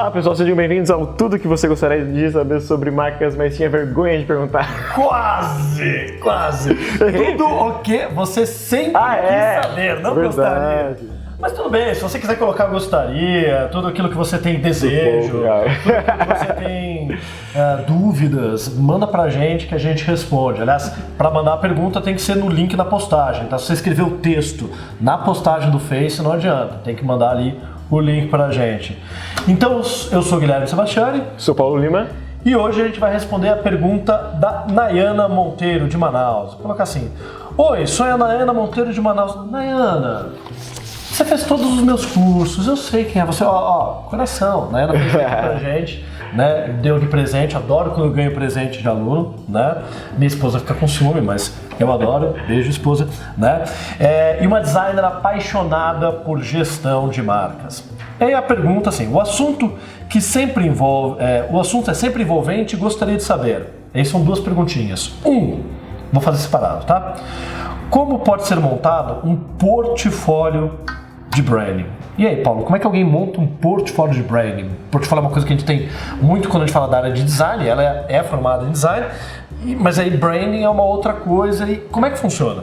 Olá pessoal, sejam bem-vindos ao Tudo que você gostaria de saber sobre marcas, mas tinha vergonha de perguntar. Quase! Tudo o que você sempre quis saber, não verdade. Gostaria. Mas tudo bem, se você quiser colocar gostaria, tudo aquilo que você tem desejo, tudo aquilo que você tem dúvidas, manda pra gente que a gente responde. Aliás, para mandar a pergunta tem que ser no link da postagem, tá? Se você escrever o texto na postagem do Face, não adianta, tem que mandar ali o link pra gente. Então, eu sou o Guilherme Sebastiani. Sou Paulo Lima. E hoje a gente vai responder a pergunta da Nayana Monteiro de Manaus. Vou colocar assim: oi, sou a Nayana Monteiro de Manaus. Nayana, você fez todos os meus cursos, eu sei quem é você. Coração, Nayana fez pra gente, né? Deu de presente, adoro quando eu ganho presente de aluno, né? Minha esposa fica com ciúme, mas eu adoro, beijo esposa, né? E uma designer apaixonada por gestão de marcas. E aí a pergunta assim, o assunto é sempre envolvente e gostaria de saber. Aí são duas perguntinhas. Vou fazer separado, tá? Como pode ser montado um portfólio de branding? E aí, Paulo, como é que alguém monta um portfólio de branding? Portfólio é uma coisa que a gente tem muito quando a gente fala da área de design, ela é formada em design, mas aí branding é uma outra coisa. E como é que funciona?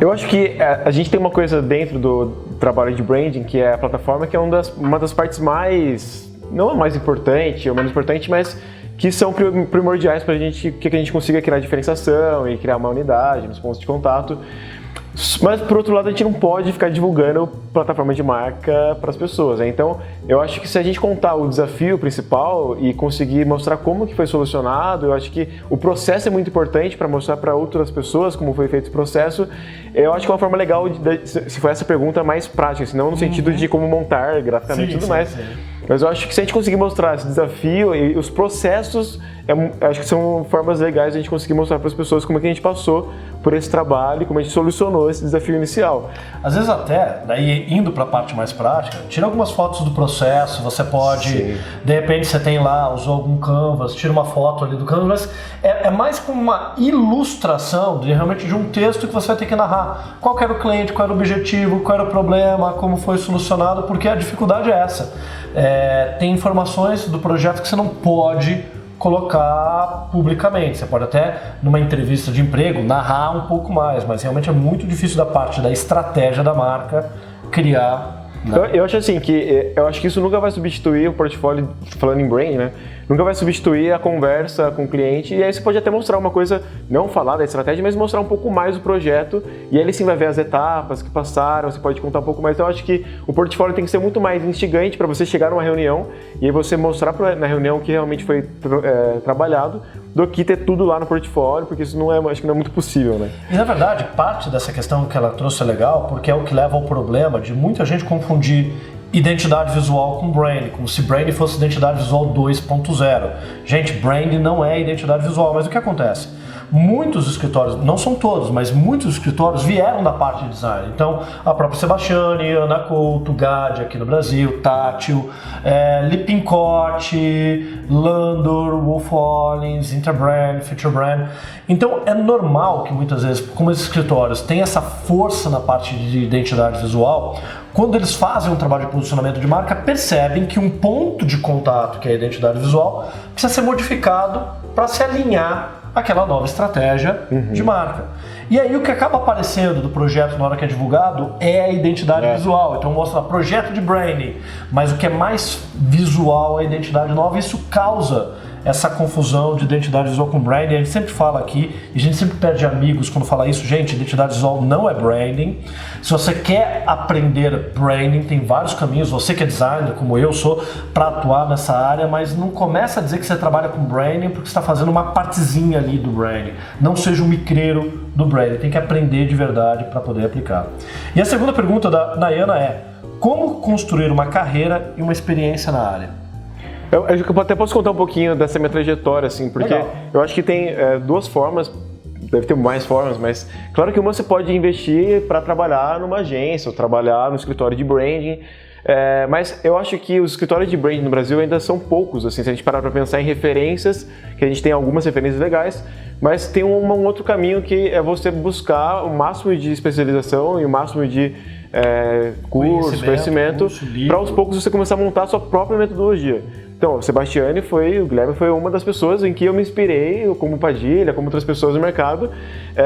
Eu acho que a gente tem uma coisa dentro do trabalho de branding, que é a plataforma, que é uma das partes mais, não a mais importante ou menos importante, mas que são primordiais para que a gente consiga criar diferenciação e criar uma unidade nos pontos de contato. Mas, por outro lado, a gente não pode ficar divulgando plataforma de marca para as pessoas, né? Então, eu acho que se a gente contar o desafio principal e conseguir mostrar como que foi solucionado, eu acho que o processo é muito importante para mostrar para outras pessoas como foi feito esse processo. Eu acho que é uma forma legal, se for essa pergunta, mais prática, senão no sentido de como montar graficamente e tudo mais. Sim. Mas eu acho que se a gente conseguir mostrar esse desafio e os processos, acho que são formas legais de a gente conseguir mostrar para as pessoas como é que a gente passou por esse trabalho e como a gente solucionou esse desafio inicial. Às vezes até, daí indo para a parte mais prática, tira algumas fotos do processo, você pode, de repente você tem lá, usou algum canvas, tira uma foto ali do canvas, é mais como uma ilustração realmente de um texto que você vai ter que narrar. Qual era o cliente, qual era o objetivo, qual era o problema, como foi solucionado, porque a dificuldade é essa. Tem informações do projeto que você não pode colocar publicamente. Você pode até, numa entrevista de emprego, narrar um pouco mais, mas realmente é muito difícil da parte da estratégia da marca criar. Eu acho assim que isso nunca vai substituir o portfólio, falando em branding, né? Nunca vai substituir a conversa com o cliente, e aí você pode até mostrar uma coisa, não falar da estratégia, mas mostrar um pouco mais do projeto, e aí ele sim vai ver as etapas que passaram, você pode contar um pouco mais. Então eu acho que o portfólio tem que ser muito mais instigante para você chegar numa reunião e aí você mostrar na reunião que realmente foi trabalhado, do que ter tudo lá no portfólio, porque isso acho que não é muito possível, né? E na verdade, parte dessa questão que ela trouxe é legal, porque é o que leva ao problema de muita gente confundir identidade visual com brand, como se brand fosse identidade visual 2.0. Gente, brand não é identidade visual, mas o que acontece? Muitos escritórios, não são todos, mas muitos escritórios vieram da parte de design. Então, a própria Sebastiani, Ana Couto, Gade aqui no Brasil, Tátil, Lippincott, Landor, Wolf Hollins, Interbrand, Featurebrand. Então, é normal que muitas vezes, como esses escritórios têm essa força na parte de identidade visual, quando eles fazem um trabalho de posicionamento de marca, percebem que um ponto de contato, que é a identidade visual, precisa ser modificado para se alinhar àquela nova estratégia de marca. E aí o que acaba aparecendo do projeto na hora que é divulgado é a identidade visual. Então mostra projeto de branding, mas o que é mais visual é a identidade nova, e isso causa essa confusão de identidade visual com branding. A gente sempre fala aqui, e a gente sempre perde amigos quando fala isso. Gente, identidade visual não é branding. Se você quer aprender branding, tem vários caminhos. Você que é designer, como eu sou, para atuar nessa área, mas não começa a dizer que você trabalha com branding porque você está fazendo uma partezinha ali do branding. Não seja um micreiro do branding, tem que aprender de verdade para poder aplicar. E a segunda pergunta da Nayana é: como construir uma carreira e uma experiência na área? Eu até posso contar um pouquinho dessa minha trajetória, assim, porque Legal. Eu acho que tem duas formas, deve ter mais formas, mas claro que uma você pode investir para trabalhar numa agência ou trabalhar no escritório de branding. Mas eu acho que os escritórios de branding no Brasil ainda são poucos, assim, se a gente parar para pensar em referências, que a gente tem algumas referências legais, mas tem um outro caminho que é você buscar o máximo de especialização e o máximo de conhecimento para aos poucos você começar a montar a sua própria metodologia. Então, o Guilherme foi uma das pessoas em que eu me inspirei, como Padilha, como outras pessoas no mercado,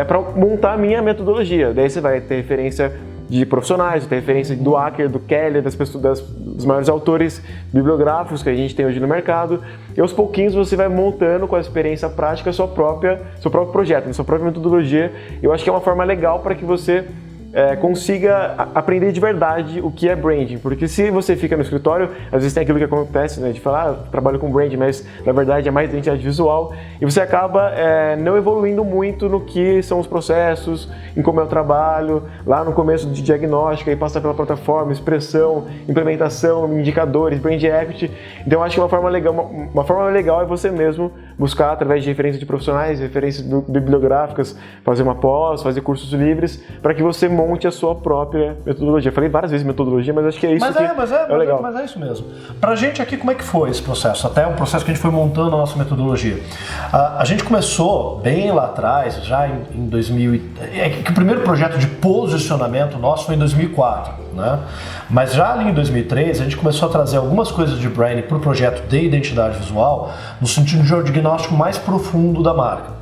para montar a minha metodologia. Daí você vai ter referência de profissionais, tem referência do Acker, do Keller, dos maiores autores bibliográficos que a gente tem hoje no mercado. E aos pouquinhos você vai montando com a experiência prática seu próprio projeto, sua própria metodologia. Eu acho que é uma forma legal para que você consiga aprender de verdade o que é branding, porque se você fica no escritório, às vezes tem aquilo que acontece, né, de falar, trabalho com branding, mas na verdade é mais identidade visual, e você acaba não evoluindo muito no que são os processos, em como é o trabalho, lá no começo de diagnóstico, aí passa pela plataforma, expressão, implementação, indicadores, brand equity. Então eu acho que uma forma legal é você mesmo buscar através de referências de profissionais, referências bibliográficas, fazer uma pós, fazer cursos livres, para que você monte a sua própria metodologia. Falei várias vezes metodologia, mas acho que é isso legal. Mas é isso mesmo. Pra gente aqui, como é que foi esse processo? Até um processo que a gente foi montando a nossa metodologia. A gente começou bem lá atrás, já em 2000... que o primeiro projeto de posicionamento nosso foi em 2004, né? Mas já ali em 2003, a gente começou a trazer algumas coisas de branding para o projeto de identidade visual, no sentido de um diagnóstico mais profundo da marca.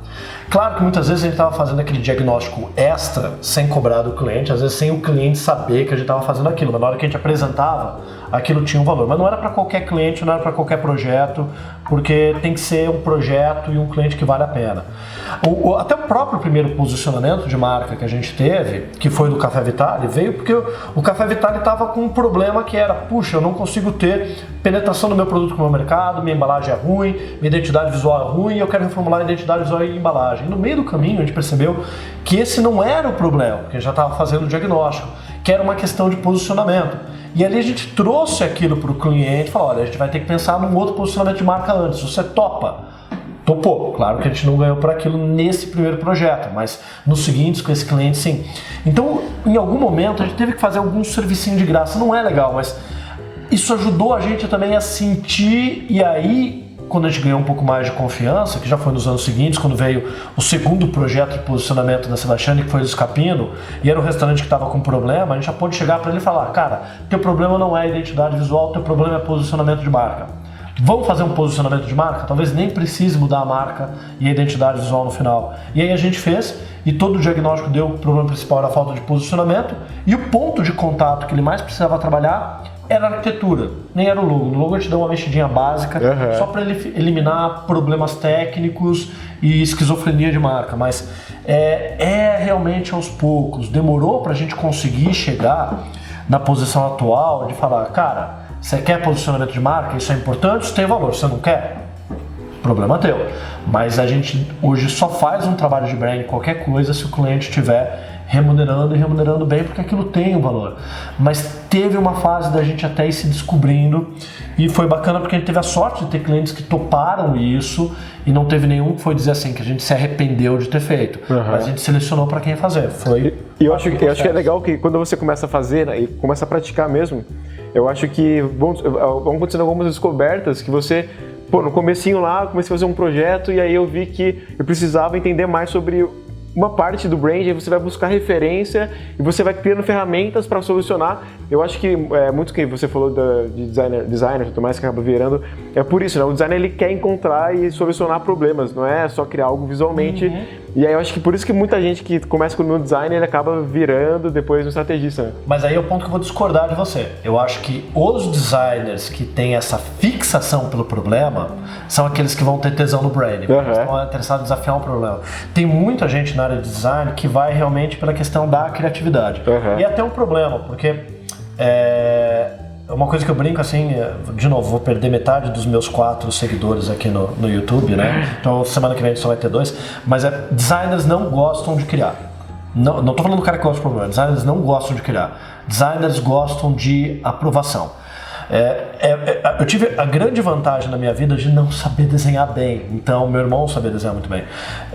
Claro que muitas vezes a gente estava fazendo aquele diagnóstico extra, sem cobrar do cliente, às vezes sem o cliente saber que a gente estava fazendo aquilo, mas na hora que a gente apresentava, aquilo tinha um valor. Mas não era para qualquer cliente, não era para qualquer projeto, porque tem que ser um projeto e um cliente que vale a pena. Até o próprio primeiro posicionamento de marca que a gente teve, que foi do Café Vitale, veio porque o Café Vitale estava com um problema que era, puxa, eu não consigo ter penetração do meu produto no meu mercado, minha embalagem é ruim, minha identidade visual é ruim, eu quero reformular a identidade visual e embalagem. E no meio do caminho a gente percebeu que esse não era o problema, porque a gente já estava fazendo o diagnóstico, que era uma questão de posicionamento. E ali a gente trouxe aquilo para o cliente e falou, olha, a gente vai ter que pensar num outro posicionamento de marca antes, você topa? Topou. Claro que a gente não ganhou por aquilo nesse primeiro projeto, mas nos seguintes com esse cliente sim. Então, em algum momento a gente teve que fazer algum servicinho de graça, não é legal, mas isso ajudou a gente também a sentir, e aí quando a gente ganhou um pouco mais de confiança, que já foi nos anos seguintes, quando veio o segundo projeto de posicionamento da Sebastiani, que foi o Escapino, e era um restaurante que estava com problema, a gente já pôde chegar para ele e falar, cara, teu problema não é identidade visual, teu problema é posicionamento de marca. Vamos fazer um posicionamento de marca? Talvez nem precise mudar a marca e a identidade visual no final. E aí a gente fez, e todo o diagnóstico deu, o problema principal era a falta de posicionamento, e o ponto de contato que ele mais precisava trabalhar era a arquitetura, nem era o logo. No logo a gente deu uma mexidinha básica, só para ele eliminar problemas técnicos e esquizofrenia de marca, mas realmente aos poucos. Demorou para a gente conseguir chegar na posição atual de falar, cara, você quer posicionamento de marca, isso é importante, isso tem valor, você não quer? Problema teu. Mas a gente hoje só faz um trabalho de branding, qualquer coisa, se o cliente estiver remunerando e remunerando bem, porque aquilo tem um valor. Mas teve uma fase da gente até ir se descobrindo, e foi bacana porque a gente teve a sorte de ter clientes que toparam isso, e não teve nenhum que foi dizer assim, que a gente se arrependeu de ter feito. Mas a gente selecionou para quem fazer. E eu acho que é legal que quando você começa a fazer, né, e começa a praticar mesmo, eu acho que vão acontecendo algumas descobertas que você... Pô, no comecinho lá, comecei a fazer um projeto e aí eu vi que eu precisava entender mais sobre uma parte do branding, você vai buscar referência e você vai criando ferramentas para solucionar. Eu acho que muito que você falou de designer e tudo mais que acaba virando, é por isso, né? O designer ele quer encontrar e solucionar problemas, não é só criar algo visualmente. E aí eu acho que por isso que muita gente que começa com o designer, ele acaba virando depois um estrategista, né? Mas aí é o ponto que eu vou discordar de você. Eu acho que os designers que têm essa fixação pelo problema são aqueles que vão ter tesão no branding, estão interessados em desafiar um problema. Tem muita gente na área de design que vai realmente pela questão da criatividade. E é até um problema, porque uma coisa que eu brinco assim, de novo, vou perder metade dos meus 4 seguidores aqui no YouTube, né? Então semana que vem a gente só vai ter 2, mas designers não gostam de criar. Não tô falando do cara que gosta de problema, designers não gostam de criar. Designers gostam de aprovação. Eu tive a grande vantagem na minha vida de não saber desenhar bem. Então, meu irmão sabia desenhar muito bem.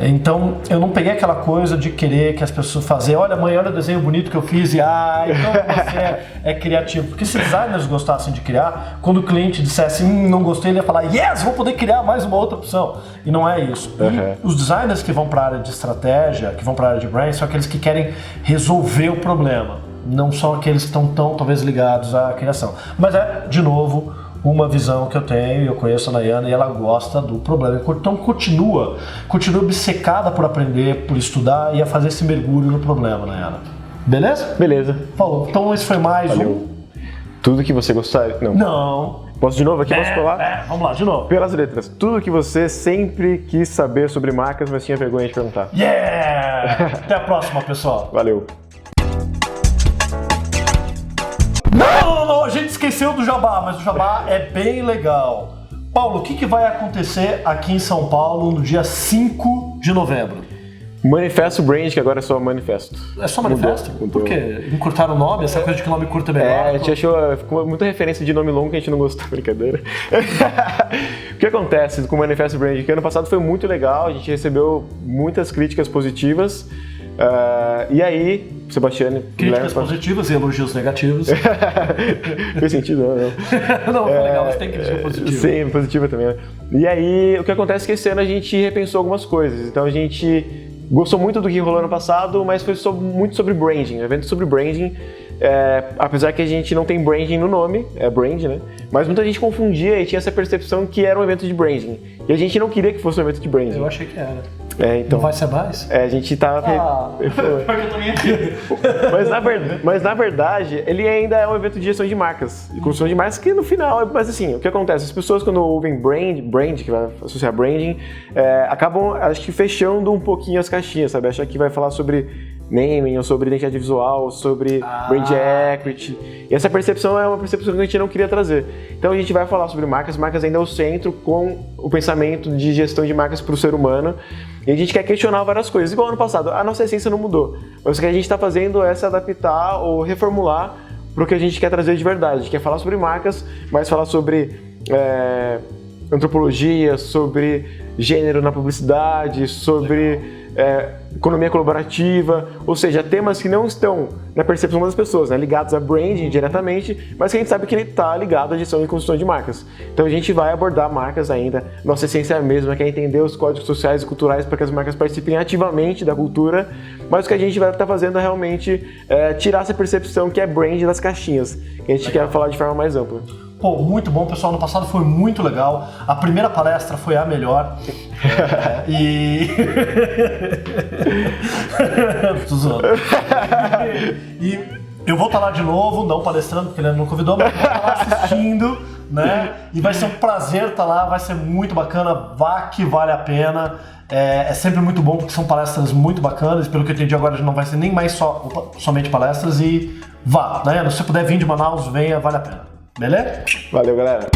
Então, eu não peguei aquela coisa de querer que as pessoas fazem, olha, mãe, olha o desenho bonito que eu fiz e, então você é criativo. Porque se designers gostassem de criar, quando o cliente dissesse, não gostei, ele ia falar, yes, vou poder criar mais uma outra opção. E não é isso. Os designers que vão para a área de estratégia, que vão para a área de brand, são aqueles que querem resolver o problema. Não são aqueles que estão tão, talvez, ligados à criação. Mas de novo, uma visão que eu tenho, eu conheço a Nayana e ela gosta do problema. Então continua obcecada por aprender, por estudar e a fazer esse mergulho no problema, Nayana. Beleza? Beleza. Falou. Então esse foi mais Tudo que você gostaria... Não. Posso de novo aqui? Posso colar? Vamos lá, de novo. Pelas letras. Tudo que você sempre quis saber sobre marcas, mas tinha vergonha de perguntar. Yeah! Até a próxima, pessoal. Valeu. Não, a gente esqueceu do Jabá, mas o Jabá é bem legal. Paulo, o que vai acontecer aqui em São Paulo no dia 5 de novembro? Manifesto Brand, que agora é só Manifesto. É só Manifesto? Mudou. Por quê? Encurtaram o nome? Essa coisa de que o nome curto é melhor? A gente achou, ficou muita referência de nome longo que a gente não gostou, brincadeira. O que acontece com o Manifesto Brand? Que ano passado foi muito legal, a gente recebeu muitas críticas positivas. E aí, Sebastião... Críticas positivas e elogios negativos. Fez sentido, não? Não, foi legal, mas tem crítica positiva. Sim, positiva também. Né? E aí, o que acontece é que esse ano a gente repensou algumas coisas. Então a gente gostou muito do que rolou ano passado, mas foi muito sobre branding, um evento sobre branding. Apesar que a gente não tem branding no nome, é brand, né? Mas muita gente confundia e tinha essa percepção que era um evento de branding. E a gente não queria que fosse um evento de branding. Eu achei que era. Então, não vai ser mais? A gente tá... Eu também aqui. Mas na verdade, ele ainda é um evento de gestão de marcas. E construção de marcas que no final... Mas assim, o que acontece? As pessoas quando ouvem brand, que vai associar branding, acabam, acho que, fechando um pouquinho as caixinhas, sabe? Achar que vai falar sobre naming, ou sobre identidade visual, ou sobre brand equity. E essa percepção é uma percepção que a gente não queria trazer. Então a gente vai falar sobre marcas ainda é o centro, com o pensamento de gestão de marcas para o ser humano. E a gente quer questionar várias coisas. Igual ano passado, a nossa essência não mudou. Mas o que a gente está fazendo é se adaptar ou reformular para o que a gente quer trazer de verdade. A gente quer falar sobre marcas, mas falar sobre antropologia, sobre gênero na publicidade, sobre economia colaborativa, ou seja, temas que não estão na percepção das pessoas, né, ligados a branding diretamente, mas que a gente sabe que ele está ligado à gestão e construção de marcas. Então a gente vai abordar marcas ainda, nossa essência é a mesma, que é entender os códigos sociais e culturais para que as marcas participem ativamente da cultura, mas o que a gente vai estar fazendo é realmente tirar essa percepção que é brand das caixinhas, que a gente quer falar de forma mais ampla. Pô, muito bom, pessoal. No passado foi muito legal. A primeira palestra foi a melhor. Tô zoando. E eu vou estar lá de novo, não palestrando, porque ele não convidou, mas vou estar lá assistindo, né? E vai ser um prazer estar lá, vai ser muito bacana, vá que vale a pena. É sempre muito bom, porque são palestras muito bacanas. Pelo que eu entendi agora, não vai ser nem mais somente palestras. E vá, né? Se você puder vir de Manaus, venha, vale a pena. Beleza? Valeu, galera!